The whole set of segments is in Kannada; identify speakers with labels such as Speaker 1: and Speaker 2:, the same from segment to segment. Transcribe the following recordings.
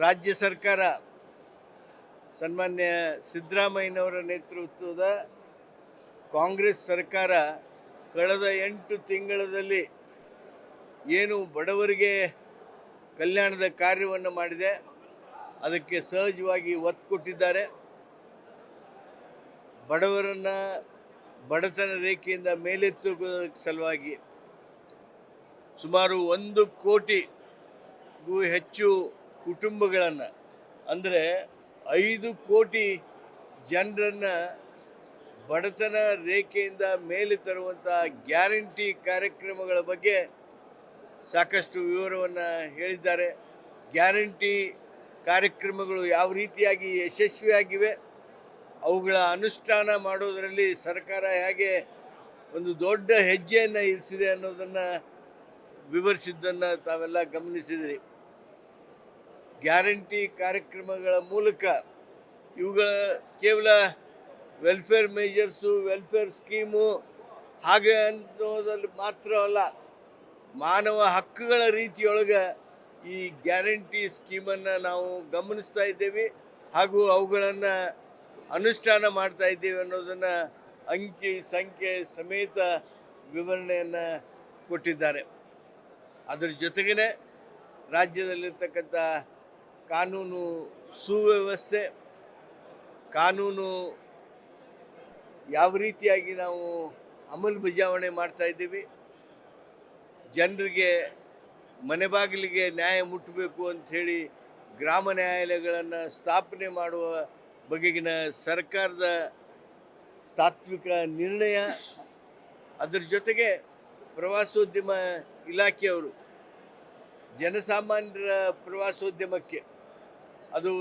Speaker 1: ರಾಜ್ಯ ಸರ್ಕಾರ ಸನ್ಮಾನ್ಯ ಸಿದ್ದರಾಮಯ್ಯನವರ ನೇತೃತ್ವದ ಕಾಂಗ್ರೆಸ್ ಸರ್ಕಾರ ಕಳೆದ 8 ತಿಂಗಳಲ್ಲಿ ಏನು ಬಡವರಿಗೆ ಕಲ್ಯಾಣದ ಕಾರ್ಯವನ್ನು ಮಾಡಿದೆ, ಅದಕ್ಕೆ ಸಹಜವಾಗಿ ಒತ್ತು ಕೊಟ್ಟಿದ್ದಾರೆ. ಬಡವರನ್ನು ಬಡತನ ರೇಖೆಯಿಂದ ಮೇಲೆತ್ತುವ ಸಲುವಾಗಿ ಸುಮಾರು 1 ಕೋಟಿಗೂ ಹೆಚ್ಚು ಕುಟುಂಬಗಳನ್ನು, ಅಂದರೆ 5 ಕೋಟಿ ಜನರನ್ನು ಬಡತನ ರೇಖೆಯಿಂದ ಮೇಲೆ ತರುವಂಥ ಗ್ಯಾರಂಟಿ ಕಾರ್ಯಕ್ರಮಗಳ ಬಗ್ಗೆ ಸಾಕಷ್ಟು ವಿವರವನ್ನು ಹೇಳಿದ್ದಾರೆ. ಗ್ಯಾರಂಟಿ ಕಾರ್ಯಕ್ರಮಗಳು ಯಾವ ರೀತಿಯಾಗಿ ಯಶಸ್ವಿಯಾಗಿವೆ, ಅವುಗಳ ಅನುಷ್ಠಾನ ಮಾಡೋದರಲ್ಲಿ ಸರ್ಕಾರ ಹೇಗೆ ಒಂದು ದೊಡ್ಡ ಹೆಜ್ಜೆಯನ್ನು ಇರಿಸಿದೆ ಅನ್ನೋದನ್ನು ವಿವರಿಸಿದ್ದನ್ನು ತಾವೆಲ್ಲ ಗಮನಿಸಿದಿರಿ. ಗ್ಯಾರಂಟಿ ಕಾರ್ಯಕ್ರಮಗಳ ಮೂಲಕ ಇವುಗಳ ಕೇವಲ ವೆಲ್ಫೇರ್ ಮೇಜರ್ಸು, ವೆಲ್ಫೇರ್ ಸ್ಕೀಮು ಹಾಗೆ ಅನ್ನೋದ್ರಲ್ಲಿ ಮಾತ್ರ ಅಲ್ಲ, ಮಾನವ ಹಕ್ಕುಗಳ ರೀತಿಯೊಳಗೆ ಈ ಗ್ಯಾರಂಟಿ ಸ್ಕೀಮನ್ನು ನಾವು ಗಮನಿಸ್ತಾ ಇದ್ದೇವೆ ಹಾಗೂ ಅವುಗಳನ್ನು ಅನುಷ್ಠಾನ ಮಾಡ್ತಾ ಇದ್ದೇವೆ ಅನ್ನೋದನ್ನು ಅಂಕಿ ಸಂಖ್ಯೆ ಸಮೇತ ವಿವರಣೆಯನ್ನು ಕೊಟ್ಟಿದ್ದಾರೆ. ಅದರ ಜೊತೆಗೇ ರಾಜ್ಯದಲ್ಲಿರ್ತಕ್ಕಂಥ ಕಾನೂನು ಸುವ್ಯವಸ್ಥೆ, ಕಾನೂನು ಯಾವ ರೀತಿಯಾಗಿ ನಾವು ಅಮಲು ಮಾಡ್ತಾ ಇದ್ದೀವಿ, ಜನರಿಗೆ ಮನೆ ಬಾಗಿಲಿಗೆ ನ್ಯಾಯ ಮುಟ್ಟಬೇಕು ಅಂಥೇಳಿ ಗ್ರಾಮ ನ್ಯಾಯಾಲಯಗಳನ್ನು ಸ್ಥಾಪನೆ ಮಾಡುವ ಬಗೆಗಿನ ಸರ್ಕಾರದ ತಾತ್ವಿಕ ನಿರ್ಣಯ, ಅದರ ಜೊತೆಗೆ ಪ್ರವಾಸೋದ್ಯಮ ಇಲಾಖೆಯವರು ಜನಸಾಮಾನ್ಯರ ಪ್ರವಾಸೋದ್ಯಮಕ್ಕೆ, ಅದು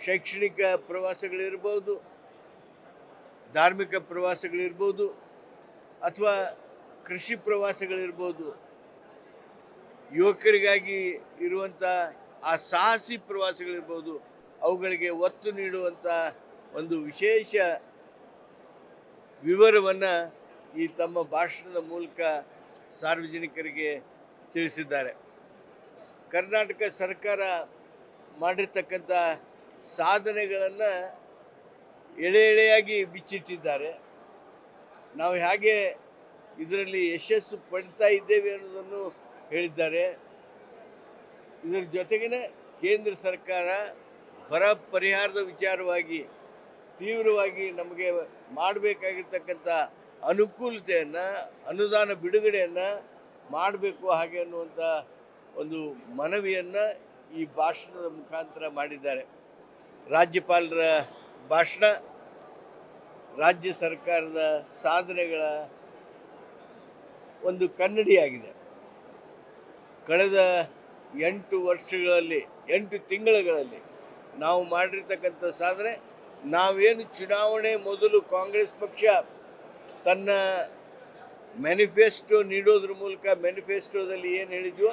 Speaker 1: ಶೈಕ್ಷಣಿಕ ಪ್ರವಾಸಗಳಿರ್ಬೋದು, ಧಾರ್ಮಿಕ ಪ್ರವಾಸಗಳಿರ್ಬೋದು, ಅಥವಾ ಕೃಷಿ ಪ್ರವಾಸಗಳಿರ್ಬೋದು, ಯುವಕರಿಗಾಗಿ ಇರುವಂಥ ಆ ಸಾಹಸಿ ಪ್ರವಾಸಗಳಿರ್ಬೋದು, ಅವುಗಳಿಗೆ ಒತ್ತು ನೀಡುವಂಥ ಒಂದು ವಿಶೇಷ ವಿವರವನ್ನು ಈ ತಮ್ಮ ಭಾಷಣದ ಮೂಲಕ ಸಾರ್ವಜನಿಕರಿಗೆ ತಿಳಿಸಿದ್ದಾರೆ. ಕರ್ನಾಟಕ ಸರ್ಕಾರ ಮಾಡಿರ್ತಕ್ಕಂಥ ಸಾಧನೆಗಳನ್ನು ಎಳೆಯಾಗಿ ಬಿಚ್ಚಿಟ್ಟಿದ್ದಾರೆ. ನಾವು ಹೇಗೆ ಇದರಲ್ಲಿ ಯಶಸ್ಸು ಪಡ್ತಾ ಇದ್ದೇವೆ ಅನ್ನೋದನ್ನು ಹೇಳಿದ್ದಾರೆ. ಇದರ ಜೊತೆಗೇ ಕೇಂದ್ರ ಸರ್ಕಾರ ಬರ ಪರಿಹಾರದ ವಿಚಾರವಾಗಿ ತೀವ್ರವಾಗಿ ನಮಗೆ ಮಾಡಬೇಕಾಗಿರ್ತಕ್ಕಂಥ ಅನುಕೂಲತೆಯನ್ನು, ಅನುದಾನ ಬಿಡುಗಡೆಯನ್ನು ಮಾಡಬೇಕು ಹಾಗೆ ಅನ್ನುವಂಥ ಒಂದು ಮನವಿಯನ್ನು ಈ ಭಾಷಣದ ಮುಖಾಂತರ ಮಾಡಿದ್ದಾರೆ. ರಾಜ್ಯಪಾಲರ ಭಾಷಣ ರಾಜ್ಯ ಸರ್ಕಾರದ ಸಾಧನೆಗಳ ಒಂದು ಕನ್ನಡಿಯಾಗಿದೆ. ಕಳೆದ 8 ತಿಂಗಳಲ್ಲಿ ನಾವು ಮಾಡಿರ್ತಕ್ಕಂಥ ಸಾಧನೆ, ನಾವೇನು ಚುನಾವಣೆ ಮೊದಲು ಕಾಂಗ್ರೆಸ್ ಪಕ್ಷ ತನ್ನ ಮ್ಯಾನಿಫೆಸ್ಟೋ ನೀಡೋದ್ರ ಮೂಲಕ ಮ್ಯಾನಿಫೆಸ್ಟೋದಲ್ಲಿ ಏನು ಹೇಳಿದ್ವೋ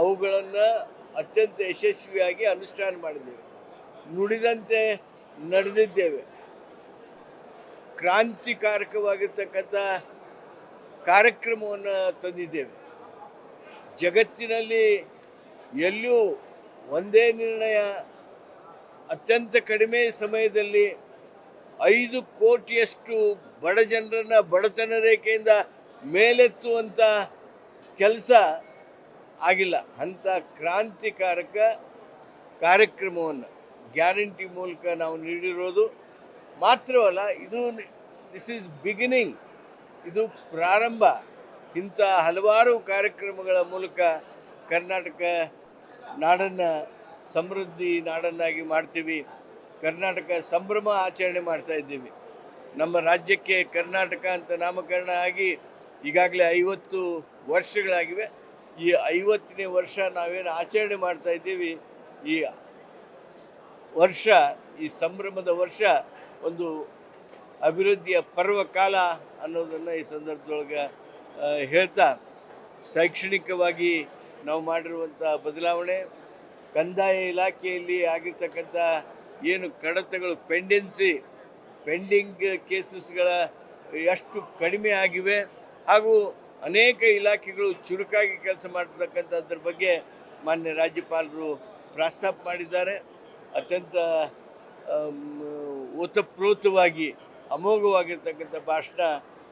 Speaker 1: ಅವುಗಳನ್ನು ಅತ್ಯಂತ ಯಶಸ್ವಿಯಾಗಿ ಅನುಷ್ಠಾನ ಮಾಡಿದ್ದೇವೆ, ನುಡಿದಂತೆ ನಡೆದಿದ್ದೇವೆ. ಕ್ರಾಂತಿಕಾರಕವಾಗಿರ್ತಕ್ಕಂಥ ಕಾರ್ಯಕ್ರಮವನ್ನು ತಂದಿದ್ದೇವೆ. ಜಗತ್ತಿನಲ್ಲಿ ಎಲ್ಲೂ ಒಂದೇ ನಿರ್ಣಯ ಅತ್ಯಂತ ಕಡಿಮೆ ಸಮಯದಲ್ಲಿ 5 ಕೋಟಿಯಷ್ಟು ಬಡ ಜನರನ್ನು ಬಡತನ ರೇಖೆಯಿಂದ ಮೇಲೆತ್ತುವಂಥ ಕೆಲಸ ಆಗಿಲ್ಲ. ಅಂಥ ಕ್ರಾಂತಿಕಾರಕ ಕಾರ್ಯಕ್ರಮವನ್ನು ಗ್ಯಾರಂಟಿ ಮೂಲಕ ನಾವು ನೀಡಿರೋದು ಮಾತ್ರವಲ್ಲ, ದಿಸ್ ಈಸ್ ಬಿಗಿನಿಂಗ್, ಇದು ಪ್ರಾರಂಭ. ಇಂಥ ಹಲವಾರು ಕಾರ್ಯಕ್ರಮಗಳ ಮೂಲಕ ಕರ್ನಾಟಕ ನಾಡನ್ನು ಸಮೃದ್ಧಿ ನಾಡನ್ನಾಗಿ ಮಾಡ್ತೀವಿ. ಕರ್ನಾಟಕ ಸಂಭ್ರಮ ಆಚರಣೆ ಮಾಡ್ತಾ ಇದ್ದೀವಿ. ನಮ್ಮ ರಾಜ್ಯಕ್ಕೆ ಕರ್ನಾಟಕ ಅಂತ ನಾಮಕರಣ ಆಗಿ ಈಗಾಗಲೇ 50 ವರ್ಷಗಳಾಗಿವೆ. ಈ 50ನೇ ವರ್ಷ ನಾವೇನು ಆಚರಣೆ ಮಾಡ್ತಾ ಇದ್ದೀವಿ, ಈ ವರ್ಷ, ಈ ಸಂಭ್ರಮದ ವರ್ಷ ಒಂದು ಅಭಿವೃದ್ಧಿಯ ಪರ್ವಕಾಲ ಅನ್ನೋದನ್ನು ಈ ಸಂದರ್ಭದೊಳಗೆ ಹೇಳ್ತಾ, ಶೈಕ್ಷಣಿಕವಾಗಿ ನಾವು ಮಾಡಿರುವಂಥ ಬದಲಾವಣೆ, ಕಂದಾಯ ಇಲಾಖೆಯಲ್ಲಿ ಆಗಿರ್ತಕ್ಕಂಥ ಏನು ಕಡತಗಳು ಪೆಂಡಿಂಗ್ ಕೇಸಸ್ಗಳ ಎಷ್ಟು ಕಡಿಮೆ ಆಗಿವೆ ಹಾಗೂ ಅನೇಕ ಇಲಾಖೆಗಳು ಚುರುಕಾಗಿ ಕೆಲಸ ಮಾಡ್ತಕ್ಕಂಥದ್ರ ಬಗ್ಗೆ ಮಾನ್ಯ ರಾಜ್ಯಪಾಲರು ಪ್ರಸ್ತಾಪ ಮಾಡಿದ್ದಾರೆ. ಅತ್ಯಂತ ಓತಪ್ರೋತವಾಗಿ ಅಮೋಘವಾಗಿರ್ತಕ್ಕಂಥ ಭಾಷಣ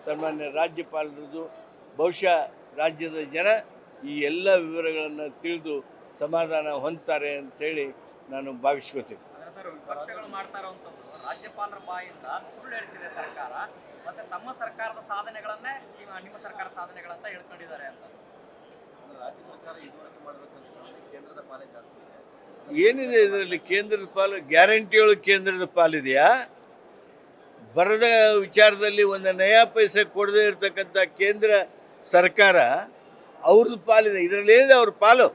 Speaker 1: ಸನ್ಮಾನ್ಯ ರಾಜ್ಯಪಾಲರದು. ಬಹುಶಃ ರಾಜ್ಯದ ಜನ ಈ ಎಲ್ಲ ವಿವರಗಳನ್ನು ತಿಳಿದು ಸಮಾಧಾನ ಹೊಂದ್ತಾರೆ ಅಂತೇಳಿ ನಾನು ಭಾವಿಸ್ಕೋತೀನಿ.
Speaker 2: ಸರ್, ವಿಪಕ್ಷಗಳು ಮಾಡ್ತಾ ಇರುವಂಥದ್ದು ರಾಜ್ಯಪಾಲರ ಬಾಯಿಂದ ಸುಳ್ಳು ಹೇಳಿಸಿದೆ ಸರ್ಕಾರ, ಮತ್ತೆ ತಮ್ಮ ಸರ್ಕಾರದ ಸಾಧನೆಗಳನ್ನೇ ನಿಮ್ಮ ಸರ್ಕಾರ ಸಾಧನೆಗಳಂತ ಹೇಳ್ಕೊಂಡಿದ್ದಾರೆ ಅಂತ. ರಾಜ್ಯ ಸರ್ಕಾರ ಇದುವರೆಗೆ ಮಾಡಬೇಕಂತ ಕೇಂದ್ರದ ಪಾಲೇ ಜಾಸ್ತಿ
Speaker 1: ಏನಿದೆ ಇದರಲ್ಲಿ? ಕೇಂದ್ರದ ಪಾಲು ಗ್ಯಾರಂಟಿಗಳು ಕೇಂದ್ರದ ಪಾಲಿದೆಯಾ? ಬರದ ವಿಚಾರದಲ್ಲಿ ಒಂದು ನಯಾ ಪೈಸೆ ಕೊಡದೇ ಇರತಕ್ಕಂಥ ಕೇಂದ್ರ ಸರ್ಕಾರ ಅವ್ರದ್ದು ಪಾಲಿದೆ. ಇದರಲ್ಲಿ ಏನಿದೆ ಅವ್ರ ಪಾಲು?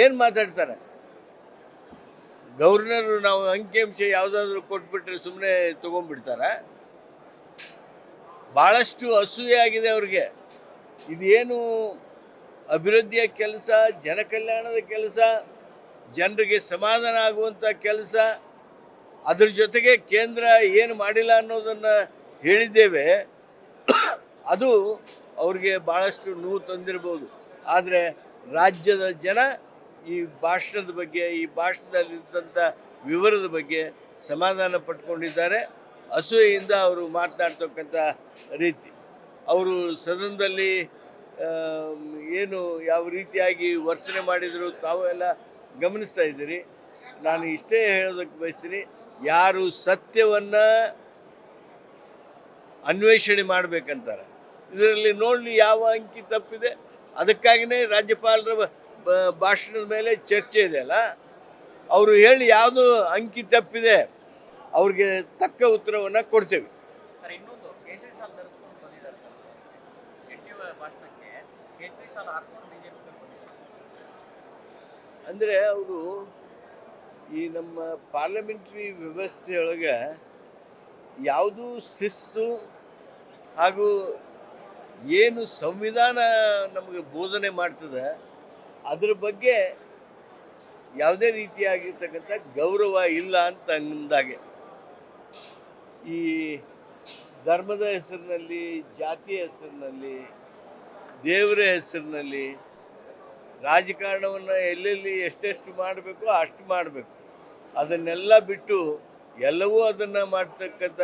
Speaker 1: ಏನು ಮಾತಾಡ್ತಾರೆ? ಗವರ್ನರು ನಾವು ಅಂಕಿಅಂಶ ಯಾವುದಾದ್ರೂ ಕೊಟ್ಬಿಟ್ರೆ ಸುಮ್ಮನೆ ತೊಗೊಂಡ್ಬಿಡ್ತಾರೆ? ಭಾಳಷ್ಟು ಅಸೂಯೆ ಆಗಿದೆ ಅವ್ರಿಗೆ. ಇದೇನು ಅಭಿವೃದ್ಧಿಯ ಕೆಲಸ, ಜನಕಲ್ಯಾಣದ ಕೆಲಸ, ಜನರಿಗೆ ಸಮಾಧಾನ ಆಗುವಂಥ ಕೆಲಸ, ಅದ್ರ ಜೊತೆಗೆ ಕೇಂದ್ರ ಏನು ಮಾಡಿಲ್ಲ ಅನ್ನೋದನ್ನು ಹೇಳಿದ್ದೇವೆ. ಅದು ಅವ್ರಿಗೆ ಭಾಳಷ್ಟು ನೋವು ತಂದಿರ್ಬೋದು. ಆದರೆ ರಾಜ್ಯದ ಜನ ಈ ಭಾಷಣದ ಬಗ್ಗೆ, ಈ ಭಾಷಣದಲ್ಲಿದ್ದಂಥ ವಿವರದ ಬಗ್ಗೆ ಸಮಾಧಾನ ಪಟ್ಕೊಂಡಿದ್ದಾರೆ. ಅಸೂಯೆಯಿಂದ ಅವರು ಮಾತನಾಡ್ತಕ್ಕಂಥ ರೀತಿ, ಅವರು ಸದನದಲ್ಲಿ ಏನು ಯಾವ ರೀತಿಯಾಗಿ ವರ್ತನೆ ಮಾಡಿದರು ತಾವು ಎಲ್ಲ ಗಮನಿಸ್ತಾ ಇದ್ದೀರಿ. ನಾನು ಇಷ್ಟೇ ಹೇಳೋದಕ್ಕೆ ಬಯಸ್ತೀನಿ, ಯಾರು ಸತ್ಯವನ್ನು ಅನ್ವೇಷಣೆ ಮಾಡಬೇಕಂತಾರೆ, ಇದರಲ್ಲಿ ನೋಡಲಿ ಯಾವ ಅಂಕಿ ತಪ್ಪಿದೆ. ಅದಕ್ಕಾಗಿಯೇ ರಾಜ್ಯಪಾಲರ ಭಾಷಣದ ಮೇಲೆ ಚರ್ಚೆ ಇದೆ ಅಲ್ಲ, ಅವರು ಹೇಳಿ ಯಾವುದು ಅಂಕಿ ತಪ್ಪಿದೆ ಅವ್ರಿಗೆ ತಕ್ಕ ಉತ್ತರವನ್ನು ಕೊಡ್ತೇವೆ.
Speaker 2: ಸರ್, ಇನ್ನೊಂದು ಕೇಸರಿ ಶಾಲ್ ಧರಿಸ್ಕೊಂಡು ಬಂದಿದ್ದಾರೆ ಸರ್, ಯಡಿಯೂರಪ್ಪ ಭಾಷಣಕ್ಕೆ ಕೇಸರಿ ಶಾಲ್ ಹಾಕೊಂಡು ಬಿಜೆಪಿ ಬಂದಿದ್ದಾರೆ.
Speaker 1: ಅಂದರೆ ಅವರು ಈ ನಮ್ಮ ಪಾರ್ಲಿಮೆಂಟ್ರಿ ವ್ಯವಸ್ಥೆಯೊಳಗೆ ಯಾವುದು ಶಿಸ್ತು ಹಾಗೂ ಏನು ಸಂವಿಧಾನ ನಮಗೆ ಬೋಧನೆ ಮಾಡ್ತದೆ ಅದ್ರ ಬಗ್ಗೆ ಯಾವುದೇ ರೀತಿಯಾಗಿರ್ತಕ್ಕಂಥ ಗೌರವ ಇಲ್ಲ ಅಂತ ಅಂದಾಗೆ ಈ ಧರ್ಮದ ಹೆಸರಿನಲ್ಲಿ, ಜಾತಿಯ ಹೆಸರಿನಲ್ಲಿ, ದೇವರ ಹೆಸರಿನಲ್ಲಿ ರಾಜಕಾರಣವನ್ನು ಎಲ್ಲೆಲ್ಲಿ ಎಷ್ಟೆಷ್ಟು ಮಾಡಬೇಕು ಅಷ್ಟು ಮಾಡಬೇಕು. ಅದನ್ನೆಲ್ಲ ಬಿಟ್ಟು ಎಲ್ಲವೂ ಅದನ್ನು ಮಾಡ್ತಕ್ಕಂಥ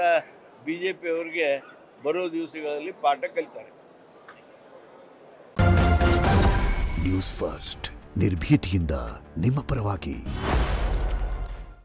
Speaker 1: ಬಿ ಜೆ ಪಿಯವ್ರಿಗೆ ಬರೋ ದಿವಸಗಳಲ್ಲಿ ಪಾಠ ಕಲಿತಾರೆ.
Speaker 3: ನ್ಯೂಸ್ ಫಸ್ಟ್ ನಿರ್ಭೀತಿಯಿಂದ ನಿಮ್ಮ ಪರವಾಗಿ.